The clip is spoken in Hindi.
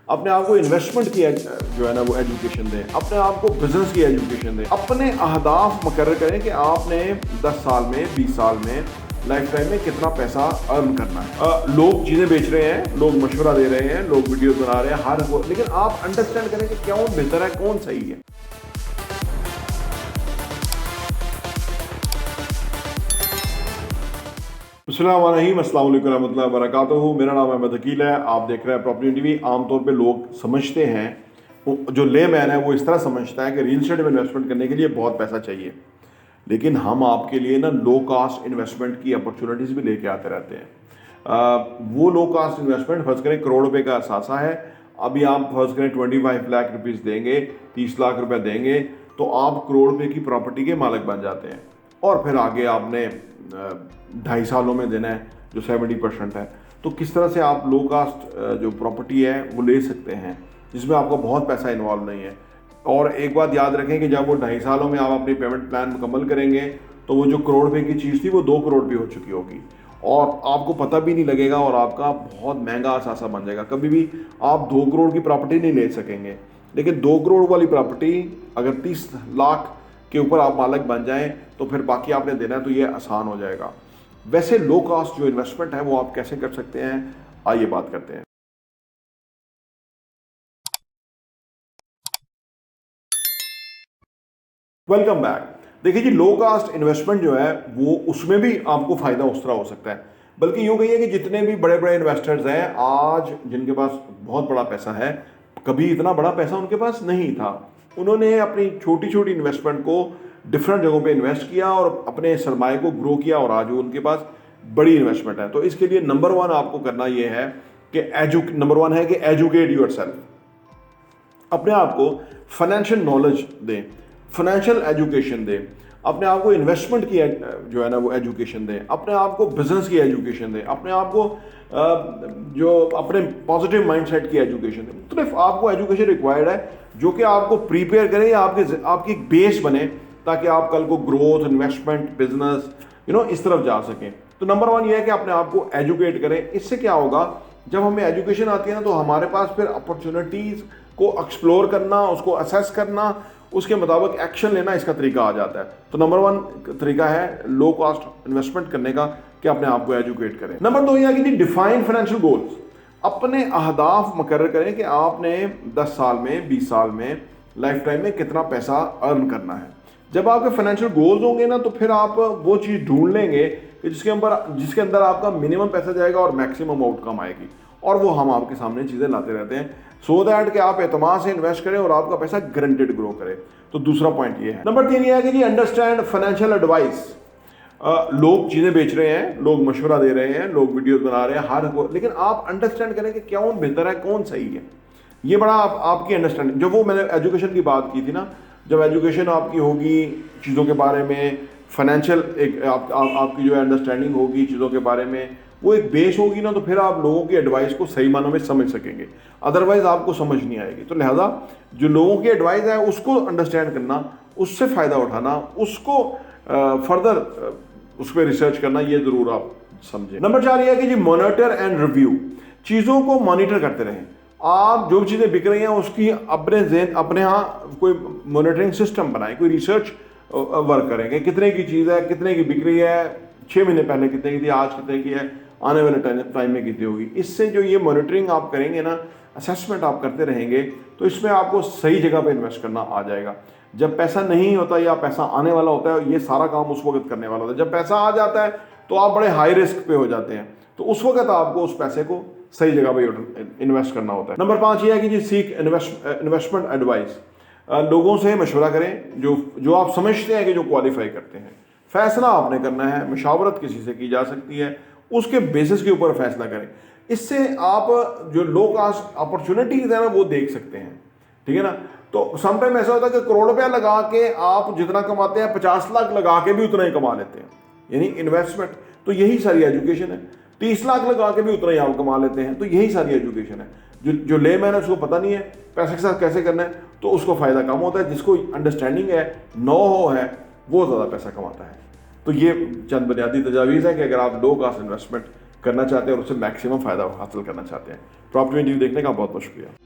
अपने आप को इन्वेस्टमेंट की जो है ना वो एजुकेशन दें, अपने आप को बिजनेस की एजुकेशन दें, अपने अहदाफ मुकर्रर करें कि आपने 10 साल में 20 साल में लाइफ टाइम में कितना पैसा अर्न करना है। लोग चीज़ें बेच रहे हैं, लोग मशवरा दे रहे हैं, लोग वीडियोस बना रहे हैं हर वो, लेकिन आप अंडरस्टैंड करें कि कौन बेहतर है, कौन सही है। अस्सलाम वालेकुम रहमतुल्लाहि व बरकातुहू। मेरा नाम अहमद हकील है, आप देख रहे हैं प्रॉपर्टी टीवी। आमतौर पे लोग समझते हैं, जो ले मैन है वो इस तरह समझता है कि रियल एस्टेट में इन्वेस्टमेंट करने के लिए बहुत पैसा चाहिए, लेकिन हम आपके लिए ना लो कास्ट इन्वेस्टमेंट की अपॉर्चुनिटीज़ भी लेके आते रहते हैं। वो लो कास्ट इन्वेस्टमेंट फर्ज करें करोड़ रुपए का असासा है, अभी आप फर्ज करें 25 लाख रुपीज़ देंगे, 30 लाख रुपए देंगे तो आप करोड़ रुपए की प्रॉपर्टी के मालिक बन जाते हैं। और फिर आगे आपने 2.5 सालों में देना है जो 70% है। तो किस तरह से आप लो कास्ट जो प्रॉपर्टी है वो ले सकते हैं जिसमें आपका बहुत पैसा इन्वॉल्व नहीं है। और एक बात याद रखें कि जब वो 2.5 सालों में आप अपनी पेमेंट प्लान मुकम्मल करेंगे तो वो जो करोड़ रुपए की चीज़ थी वो 2 करोड़ भी हो चुकी होगी और आपको पता भी नहीं लगेगा और आपका बहुत महंगा असासा बन जाएगा। कभी भी आप 2 करोड़ की प्रॉपर्टी नहीं ले सकेंगे, लेकिन 2 करोड़ वाली प्रॉपर्टी अगर 30 लाख के ऊपर आप मालिक बन जाएं तो फिर बाकी आपने देना है तो ये आसान हो जाएगा। वैसे लो कास्ट जो इन्वेस्टमेंट है वो आप कैसे कर सकते हैं, आइए बात करते हैं। Welcome back. देखिए जी, लो कास्ट इन्वेस्टमेंट जो है वो उसमें भी आपको फायदा उस तरह हो सकता है, बल्कि यूँ कहिए कि जितने भी बड़े बड़े इन्वेस्टर्स हैं आज जिनके पास बहुत बड़ा पैसा है, कभी इतना बड़ा पैसा उनके पास नहीं था। उन्होंने अपनी छोटी छोटी इन्वेस्टमेंट को डिफरेंट जगहों पे इन्वेस्ट किया और अपने सरमाए को ग्रो किया और आज उनके पास बड़ी इन्वेस्टमेंट है। तो इसके लिए नंबर 1 आपको करना ये है कि नंबर 1 है कि एजुकेट योरसेल्फ। अपने आप को फाइनेंशियल नॉलेज दें, फाइनेंशियल एजुकेशन दें, अपने आप को इन्वेस्टमेंट की जो है ना वो एजुकेशन दें, अपने आप को बिजनेस की एजुकेशन दें, अपने आप को जो अपने पॉजिटिव माइंडसेट की एजुकेशन दें। मुख्तलिफ आपको एजुकेशन रिक्वायर्ड है जो कि आपको प्रिपेयर करे या आपकी एक बेस बने ताकि आप कल को ग्रोथ, इन्वेस्टमेंट, बिजनेस इस तरफ जा सकें। तो नंबर 1 ये है कि अपने आप को एजुकेट करें। इससे क्या होगा, जब हमें एजुकेशन आती है ना तो हमारे पास फिर अपॉर्चुनिटीज़ को एक्सप्लोर करना, उसको असेस करना, उसके मुताबिक एक्शन लेना, इसका तरीका आ जाता है। तो नंबर 1 तरीका है लो कॉस्ट इन्वेस्टमेंट करने का कि अपने आप को एजुकेट करें। नंबर 2 यह है कि डिफाइन फाइनेंशियल गोल्स। अपने अहदाफ मुकर्रर करें कि आपने 10 साल में 20 साल में लाइफ टाइम में कितना पैसा अर्न करना है। जब आपके फाइनेंशियल गोल्स होंगे ना तो फिर आप वो चीज़ ढूंढ लेंगे कि जिसके अंदर आपका मिनिमम पैसा जाएगा और मैक्सिमम आउटकम आएगी, और वो हम आपके सामने चीज़ें लाते रहते हैं सो दैट कि आप एतमाद से इन्वेस्ट करें और आपका पैसा गारंटेड ग्रो करे। तो दूसरा पॉइंट ये है। नंबर 3 ये है कि जी अंडरस्टैंड फाइनेंशियल एडवाइस। लोग चीज़ें बेच रहे हैं, लोग मशवरा दे रहे हैं, लोग वीडियोस बना रहे हैं हर को, लेकिन आप अंडरस्टैंड करें कि कौन बेहतर है, कौन सही है। ये बड़ा आपकी अंडरस्टैंडिंग, जो वो मैंने एजुकेशन की बात की थी ना, जब एजुकेशन आपकी होगी चीज़ों के बारे में, फाइनेंशियल एक आपकी जो अंडरस्टैंडिंग होगी चीज़ों के बारे में, वो एक बेस होगी ना, तो फिर आप लोगों की एडवाइस को सही मानों में समझ सकेंगे, अदरवाइज आपको समझ नहीं आएगी। तो लिहाजा जो लोगों की एडवाइस है उसको अंडरस्टैंड करना, उससे फ़ायदा उठाना, उसको फर्दर उस पर रिसर्च करना, ये ज़रूर आप समझें। नंबर 4 ये है कि जी मॉनिटर एंड रिव्यू। चीज़ों को मॉनिटर करते रहें। आप जो चीज़ें बिक रही हैं उसकी अपने यहाँ कोई मॉनिटरिंग सिस्टम बनाएं, कोई रिसर्च वर्क करेंगे, कितने की चीज़ है, कितने की बिक रही है, 6 महीने पहले कितने की थी, आज कितने की है, आने वाले टाइम में कितनी होगी। इससे जो ये मॉनिटरिंग आप करेंगे ना, असेसमेंट आप करते रहेंगे, तो इसमें आपको सही जगह पे इन्वेस्ट करना आ जाएगा। जब पैसा नहीं होता या पैसा आने वाला होता है, ये सारा काम उस वक्त करने वाला होता है। जब पैसा आ जाता है तो आप बड़े हाई रिस्क पे हो जाते हैं, तो उस वक्त आपको उस पैसे को सही जगह पे इन्वेस्ट करना होता है। नंबर 5 ये है कि जी सीक इन्वेस्टमेंट एडवाइस। लोगों से मशवरा करें जो आप समझते हैं कि जो क्वालिफाई करते हैं। फैसला आपने करना है, मशावरत किसी से की जा सकती है, उसके बेसिस के ऊपर फैसला करें। इससे आप जो लो कास्ट अपॉर्चुनिटीज़ है ना वो देख सकते हैं, ठीक है ना। तो समटाइम ऐसा होता है कि करोड़ रुपया लगा के आप जितना कमाते हैं 50 लाख लगा के भी उतना ही कमा लेते हैं, यानी इन्वेस्टमेंट। तो यही सारी एजुकेशन है। 30 लाख लगा के भी उतना ही आप कमा लेते हैं, तो यही सारी एजुकेशन है। जो ले मैन है उसको पता नहीं है पैसे के साथ कैसे करना है, तो उसको फ़ायदा कम होता है। जिसको अंडरस्टैंडिंग है, नो है, वो ज़्यादा पैसा कमाता है। तो ये चंद बुनियादी तजावीज़ हैं कि अगर आप लो कास्ट इन्वेस्टमेंट करना चाहते हैं और उससे मैक्सिमम फ़ायदा हासिल करना चाहते हैं। प्रॉपर्टी न्यूज़ देखने का बहुत बहुत शुक्रिया।